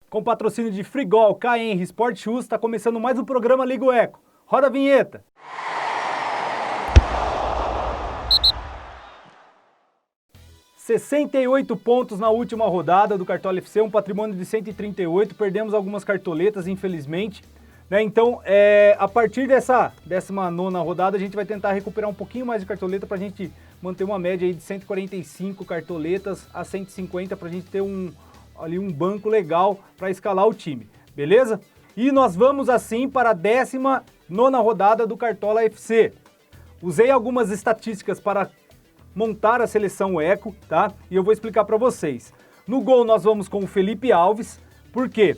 Com patrocínio de Frigol, KN, Sport Shoes, está começando mais um programa Liga o Eco. Roda a vinheta! ...68 pontos na última rodada do Cartola FC, um patrimônio de 138, perdemos algumas cartoletas, infelizmente. Né? Então, a partir dessa 19ª rodada, a gente vai tentar recuperar um pouquinho mais de cartoleta para a gente manter uma média aí de 145 cartoletas a 150, para a gente ter um banco legal para escalar o time, beleza? E nós vamos assim para a 19ª rodada do Cartola FC. Usei algumas estatísticas para montar a seleção Eco, tá? E eu vou explicar para vocês. No gol nós vamos com o Felipe Alves, porque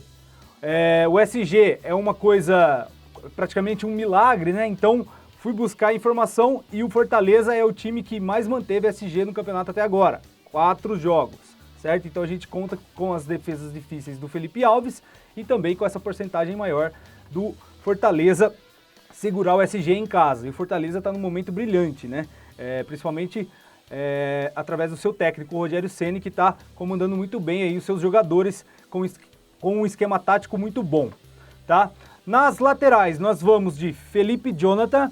o SG é uma coisa, praticamente um milagre, né? Então fui buscar informação e o Fortaleza é o time que mais manteve SG no campeonato até agora, 4 jogos. Certo? Então a gente conta com as defesas difíceis do Felipe Alves e também com essa porcentagem maior do Fortaleza segurar o SG em casa. E o Fortaleza está num momento brilhante, né? Principalmente através do seu técnico, o Rogério Ceni, que está comandando muito bem aí os seus jogadores com um esquema tático muito bom. Tá? Nas laterais nós vamos de Felipe Jonathan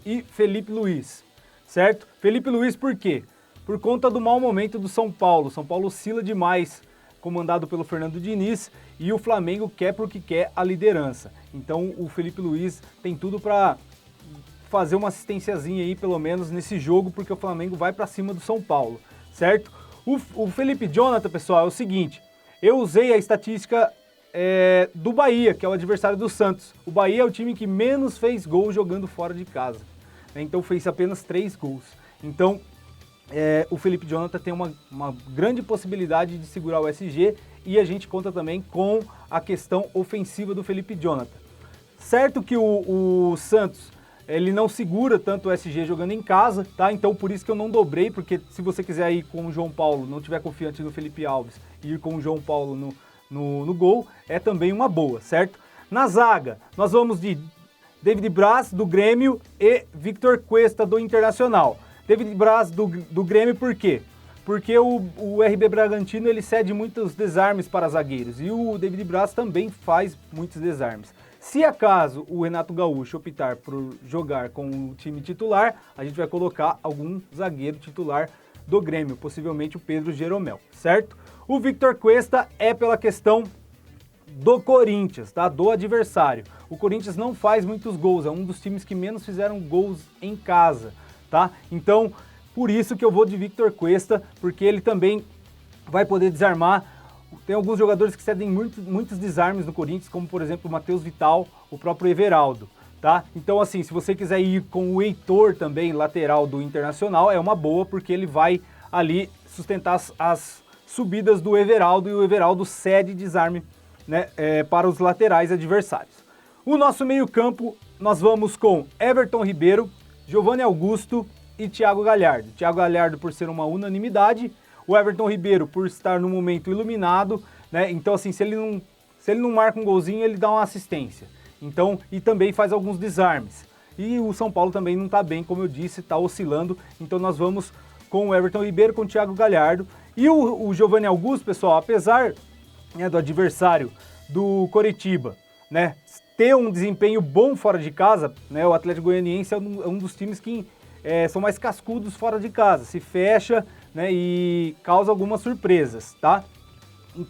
e Felipe Luiz. Certo? Felipe Luiz por quê? Por conta do mau momento do São Paulo. São Paulo oscila demais, comandado pelo Fernando Diniz, e o Flamengo quer porque quer a liderança. Então o Felipe Luiz tem tudo para fazer uma assistênciazinha aí, pelo menos nesse jogo, porque o Flamengo vai para cima do São Paulo, certo? O Felipe Jonathan, pessoal, é o seguinte, eu usei a estatística do Bahia, que é o adversário do Santos. O Bahia é o time que menos fez gol jogando fora de casa, né? Então fez apenas 3 gols. Então o Felipe Jonathan tem uma grande possibilidade de segurar o SG e a gente conta também com a questão ofensiva do Felipe Jonathan. Certo que o Santos, ele não segura tanto o SG jogando em casa, tá? Então por isso que eu não dobrei, porque se você quiser ir com o João Paulo, não tiver confiante no Felipe Alves e ir com o João Paulo no gol, é também uma boa, certo? Na zaga, nós vamos de David Braz, do Grêmio, e Victor Cuesta, do Internacional. David Braz do Grêmio por quê? Porque o RB Bragantino ele cede muitos desarmes para zagueiros e o David Braz também faz muitos desarmes. Se acaso o Renato Gaúcho optar por jogar com o time titular, a gente vai colocar algum zagueiro titular do Grêmio, possivelmente o Pedro Jeromel, certo? O Victor Cuesta é pela questão do Corinthians, tá? Do adversário. O Corinthians não faz muitos gols, é um dos times que menos fizeram gols em casa. Tá? Então, por isso que eu vou de Victor Cuesta, porque ele também vai poder desarmar. Tem alguns jogadores que cedem muitos desarmes no Corinthians, como por exemplo o Matheus Vital, o próprio Everaldo. Tá? Então assim, se você quiser ir com o Heitor também, lateral do Internacional, é uma boa, porque ele vai ali sustentar as subidas do Everaldo e o Everaldo cede desarme, né, para os laterais adversários. O nosso meio-campo, nós vamos com Everton Ribeiro, Giovanni Augusto e Thiago Galhardo. Thiago Galhardo por ser uma unanimidade, o Everton Ribeiro por estar no momento iluminado, né? Então assim, se ele não marca um golzinho, ele dá uma assistência. Então, e também faz alguns desarmes. E o São Paulo também não está bem, como eu disse, está oscilando. Então nós vamos com o Everton Ribeiro, com o Thiago Galhardo. E o Giovanni Augusto, pessoal, apesar, né, do adversário do Coritiba, né, ter um desempenho bom fora de casa, né, o Atlético Goianiense é um dos times que são mais cascudos fora de casa, se fecha, né, e causa algumas surpresas, tá?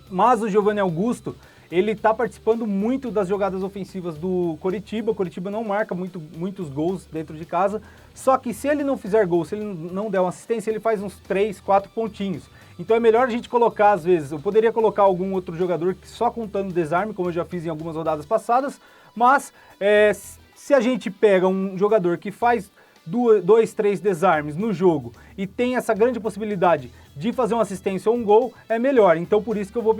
Mas o Giovanni Augusto, ele tá participando muito das jogadas ofensivas do Coritiba. O Coritiba não marca muitos gols dentro de casa, só que se ele não fizer gol, se ele não der uma assistência, ele faz uns 3, 4 pontinhos. Então é melhor a gente colocar, às vezes, eu poderia colocar algum outro jogador que só contando desarme, como eu já fiz em algumas rodadas passadas, mas se a gente pega um jogador que faz 2, 3 desarmes no jogo e tem essa grande possibilidade de fazer uma assistência ou um gol, é melhor. Então por isso que eu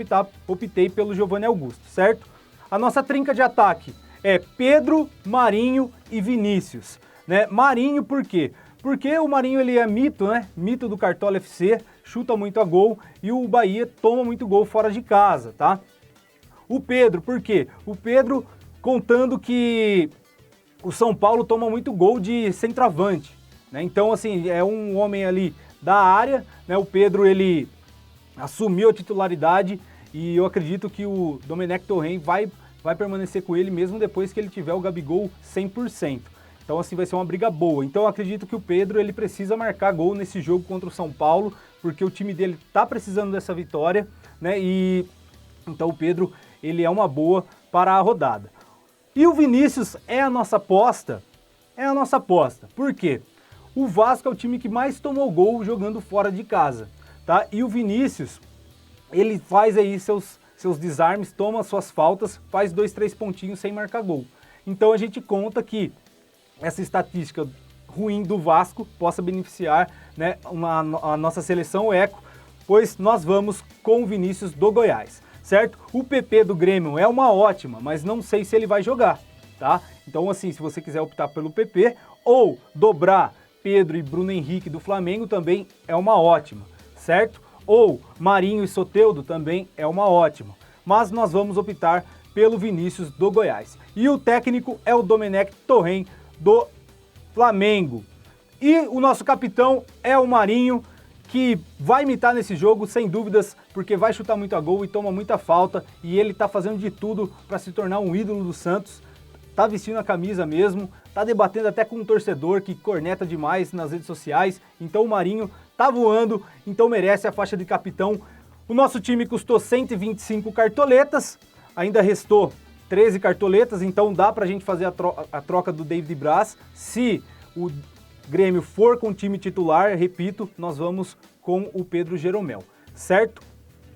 optei pelo Giovanni Augusto, certo? A nossa trinca de ataque é Pedro, Marinho e Vinícius, né? Marinho por quê? Porque o Marinho ele é mito, né? Mito do Cartola FC, chuta muito a gol e o Bahia toma muito gol fora de casa, tá? O Pedro, por quê? O Pedro contando que o São Paulo toma muito gol de centroavante, né? Então, assim, é um homem ali da área, né? O Pedro, ele assumiu a titularidade e eu acredito que o Domenech Torrent vai permanecer com ele mesmo depois que ele tiver o Gabigol 100%. Então assim vai ser uma briga boa. Então eu acredito que o Pedro ele precisa marcar gol nesse jogo contra o São Paulo, porque o time dele tá precisando dessa vitória, né? E então o Pedro ele é uma boa para a rodada. E o Vinícius é a nossa aposta. É a nossa aposta. Por quê? O Vasco é o time que mais tomou gol jogando fora de casa, tá? E o Vinícius, ele faz aí seus desarmes, toma suas faltas, faz 2, 3 pontinhos sem marcar gol. Então a gente conta que essa estatística ruim do Vasco possa beneficiar, né, a nossa seleção Eco, pois nós vamos com o Vinícius do Goiás, certo? O PP do Grêmio é uma ótima, mas não sei se ele vai jogar, tá? Então assim, se você quiser optar pelo PP ou dobrar Pedro e Bruno Henrique do Flamengo também é uma ótima, certo? Ou Marinho e Soteldo também é uma ótima. Mas nós vamos optar pelo Vinícius do Goiás. E o técnico é o Domenech Torrent do Flamengo. E o nosso capitão é o Marinho, que vai imitar nesse jogo, sem dúvidas, porque vai chutar muito a gol e toma muita falta. E ele tá fazendo de tudo para se tornar um ídolo do Santos. Tá vestindo a camisa mesmo, tá debatendo até com um torcedor que corneta demais nas redes sociais. Então o Marinho tá voando, então merece a faixa de capitão. O nosso time custou 125 cartoletas, ainda restou 13 cartoletas, então dá pra gente fazer a troca do David Braz. Se o Grêmio for com o time titular, repito, nós vamos com o Pedro Jeromel, certo?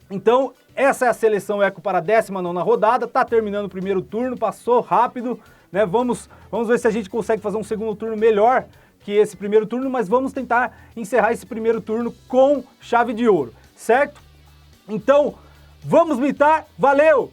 Então, essa é a seleção Eco para a 19ª rodada, tá terminando o primeiro turno, passou rápido, né? Vamos ver se a gente consegue fazer um segundo turno melhor que esse primeiro turno, mas vamos tentar encerrar esse primeiro turno com chave de ouro, certo? Então, vamos mitar, valeu!